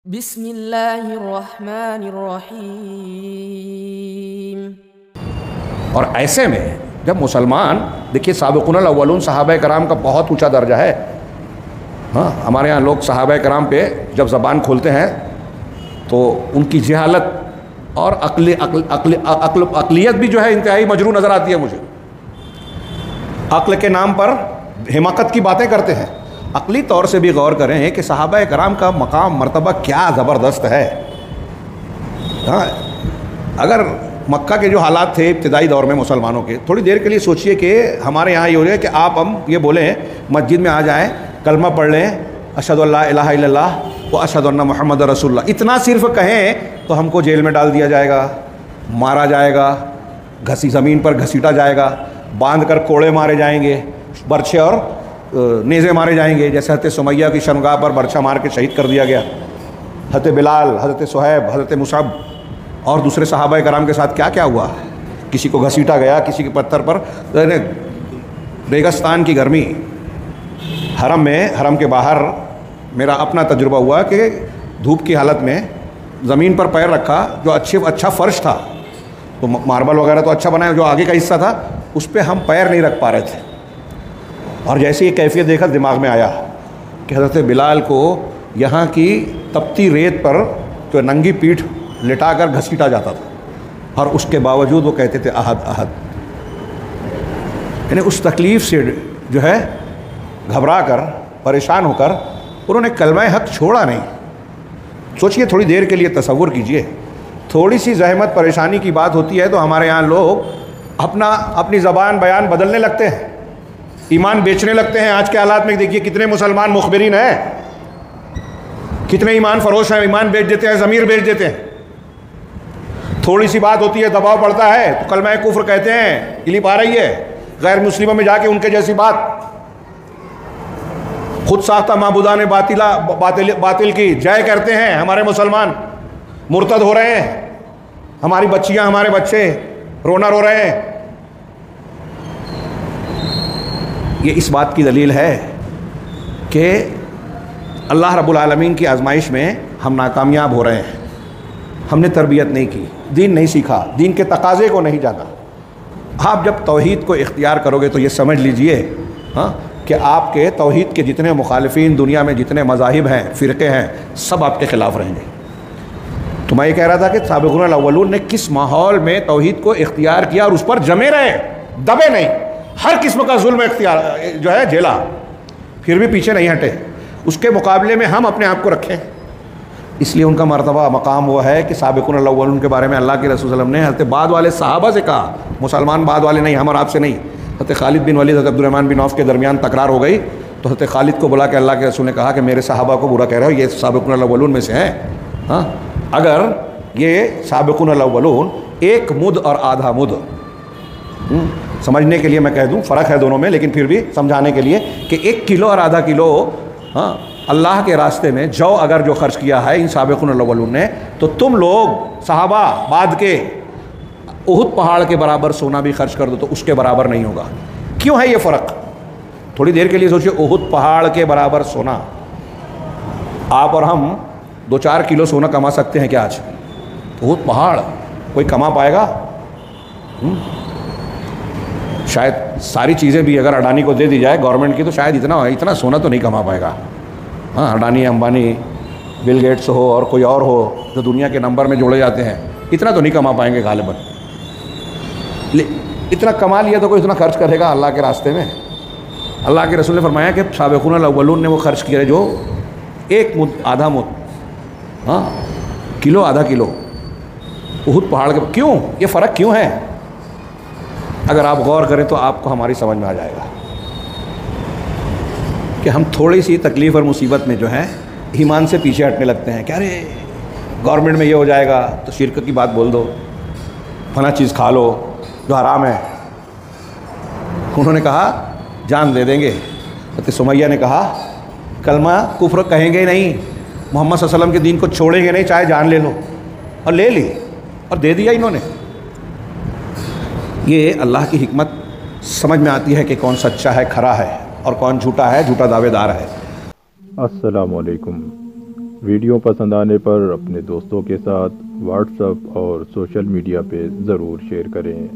بسم اللہ الرحمن الرحیم۔ اور ایسے میں جب مسلمان دیکھیے سابقون الاولون صحابہ کرام کا بہت اونچا درجہ ہے. ہاں ہمارے ہاں لوگ صحابہ کرام پہ جب زبان کھولتے ہیں تو ان کی جہالت اور عقلیت بھی جو ہے انتہائی مجروح نظر آتی ہے مجھے. عقل کے نام پر حماقت کی باتیں کرتے ہیں. عقلی طور سے بھی غور کریں کہ صحابہ کرام کا مقام مرتبہ کیا زبردست ہے. ہاں اگر مکہ کے جو حالات تھے ابتدائی دور میں مسلمانوں کے، تھوڑی دیر کے لیے سوچئے کہ ہمارے یہاں یہ ہو رہا ہے کہ ہم یہ بولیں مسجد میں آ جائیں، کلمہ پڑھ لیں، اشہد ان لا الہ الا اللہ و اشہد ان محمد رسول اللہ، اتنا صرف کہیں تو ہم کو جیل میں ڈال دیا جائے گا، مارا جائے گا، زمین پر گھسیٹا جائے گا، باندھ کر کوڑے مارے جائیں گے، برچھے اور نیزے مارے جائیں گے، جیسے حضرت سمیہ کی شرمگاہ پر برچھا مار کے شہید کر دیا گیا. حضرت بلال، حضرت صہیب، حضرت مصعب اور دوسرے صحابہ کرام کے ساتھ کیا کیا ہوا. کسی کو گھسیٹا گیا، کسی کے پتھر پر. ریگستان کی گرمی، حرم کے باہر میرا اپنا تجربہ ہوا کہ دھوپ کی حالت میں زمین پر پیر رکھا، جو اچھا فرش تھا تو ماربل وغیرہ تو اچھا بنا ہے، جو آگے کا حصہ تھا اس پہ ہم پیر نہیں رکھ پا رہے تھے. اور جیسی یہ کیفیت دیکھا دماغ میں آیا کہ حضرت بلال کو یہاں کی تپتی ریت پر جو ننگی پیٹھ لٹا کر گھسیٹا جاتا تھا، اور اس کے باوجود وہ کہتے تھے احد احد. یعنی اس تکلیف سے جو ہے گھبرا کر، پریشان ہو کر انہوں نے کلمہ حق چھوڑا نہیں. سوچئے تھوڑی دیر کے لیے تصور کیجئے، تھوڑی سی زحمت پریشانی کی بات ہوتی ہے تو ہمارے یہاں لوگ اپنی زبان بیان بدلنے لگتے ہیں، ایمان بیچنے لگتے ہیں. آج کے حالات میں دیکھیے کتنے مسلمان مخبرین ہیں، کتنے ایمان فروش ہیں، ایمان بیچ دیتے ہیں، ضمیر بیچ دیتے ہیں. تھوڑی سی بات ہوتی ہے، دباؤ پڑتا ہے تو کلمہ کفر کہتے ہیں، کلپ آ رہی ہے غیر مسلموں میں جا کے ان کے جیسی بات. خود ساختہ معبودان باطل کی جے کرتے ہیں ہمارے مسلمان، مرتد ہو رہے ہیں. ہماری بچیاں، ہمارے بچے رونا رو رہے ہیں. یہ اس بات کی دلیل ہے کہ اللہ رب العالمین کی آزمائش میں ہم ناکامیاب ہو رہے ہیں. ہم نے تربیت نہیں کی، دین نہیں سیکھا، دین کے تقاضے کو نہیں جانا. آپ جب توحید کو اختیار کرو گے تو یہ سمجھ لیجئے کہ آپ کے توحید کے جتنے مخالفین دنیا میں، جتنے مذاہب ہیں، فرقے ہیں، سب آپ کے خلاف رہیں گے. تو میں یہ کہہ رہا تھا کہ سابقون الاولون نے کس ماحول میں توحید کو اختیار کیا اور اس پر جمے رہے، دبے نہیں. ہر قسم کا ظلم اختیار جو ہے جھیلا، پھر بھی پیچھے نہیں ہٹے. اس کے مقابلے میں ہم اپنے آپ کو رکھیں. اس لیے ان کا مرتبہ مقام وہ ہے کہ سابقون الاولون کے بارے میں اللہ کے رسول صلی اللہ علیہ وسلم نے حضرت بعد والے صحابہ سے کہا، مسلمان بعد والے نہیں، ہم اور آپ سے نہیں. حضرت خالد بن ولید، حضرت عبدالرحمن بن عوف کے درمیان تکرار ہو گئی تو حضرت خالد کو بلا کے اللہ کے رسول نے کہا کہ میرے صحابہ کو برا کہہ رہے ہو، یہ سابقون الاولون میں سے ہیں. اگر یہ سابقون الاولون ایک مد اور آدھا مد، سمجھنے کے لیے میں کہہ دوں فرق ہے دونوں میں، لیکن پھر بھی سمجھانے کے لیے کہ 1 کلو اور آدھا کلو اللہ کے راستے میں جو اگر جو خرچ کیا ہے ان سابقون الاولون نے، تو تم لوگ صحابہ بعد کے احد پہاڑ کے برابر سونا بھی خرچ کر دو تو اس کے برابر نہیں ہوگا. کیوں ہے یہ فرق؟ تھوڑی دیر کے لیے سوچئے. احد پہاڑ کے برابر سونا، آپ اور ہم 2-4 کلو سونا کما سکتے ہیں کیا آج؟ احد پہاڑ کوئی کما پائے گا؟ شاید ساری چیزیں بھی اگر اڈانی کو دے دی جائے گورنمنٹ کی تو شاید اتنا سونا تو نہیں کما پائے گا. اڈانی، امبانی، بل گیٹس ہو اور کوئی اور ہو جو دنیا کے نمبر میں جوڑے جاتے ہیں، اتنا تو نہیں کما پائیں گے غالباً. اتنا کما لیا تو کوئی اتنا خرچ کرے گا اللہ کے راستے میں؟ اللہ کے رسول نے فرمایا کہ سابقون الاولون نے وہ خرچ کیا جو 1 مد آدھا مد، کلو آدھا کلو احد پہاڑ کے. کیوں یہ فرق کیوں ہے؟ اگر آپ غور کریں تو آپ کو ہماری سمجھ میں آ جائے گا کہ ہم تھوڑی سی تکلیف اور مصیبت میں جو ہے ایمان سے پیچھے ہٹنے لگتے ہیں کہ ارے گورنمنٹ میں یہ ہو جائے گا تو شرک کی بات بول دو، فلاں چیز کھا لو جو حرام ہے. انہوں نے کہا جان دے دیں گے. حضرت سمیہ نے کہا کلمہ کفر کہیں گے نہیں، محمد صلی اللہ علیہ وسلم کے دین کو چھوڑیں گے نہیں، چاہے جان لے لو. اور لے لی اور دے دیا انہوں نے. یہ اللہ کی حکمت سمجھ میں آتی ہے کہ کون سچا ہے، کھرا ہے، اور کون جھوٹا ہے، جھوٹا دعوے دار ہے. السلام علیکم. ویڈیو پسند آنے پر اپنے دوستوں کے ساتھ واٹس ایپ اور سوشل میڈیا پہ ضرور شیئر کریں۔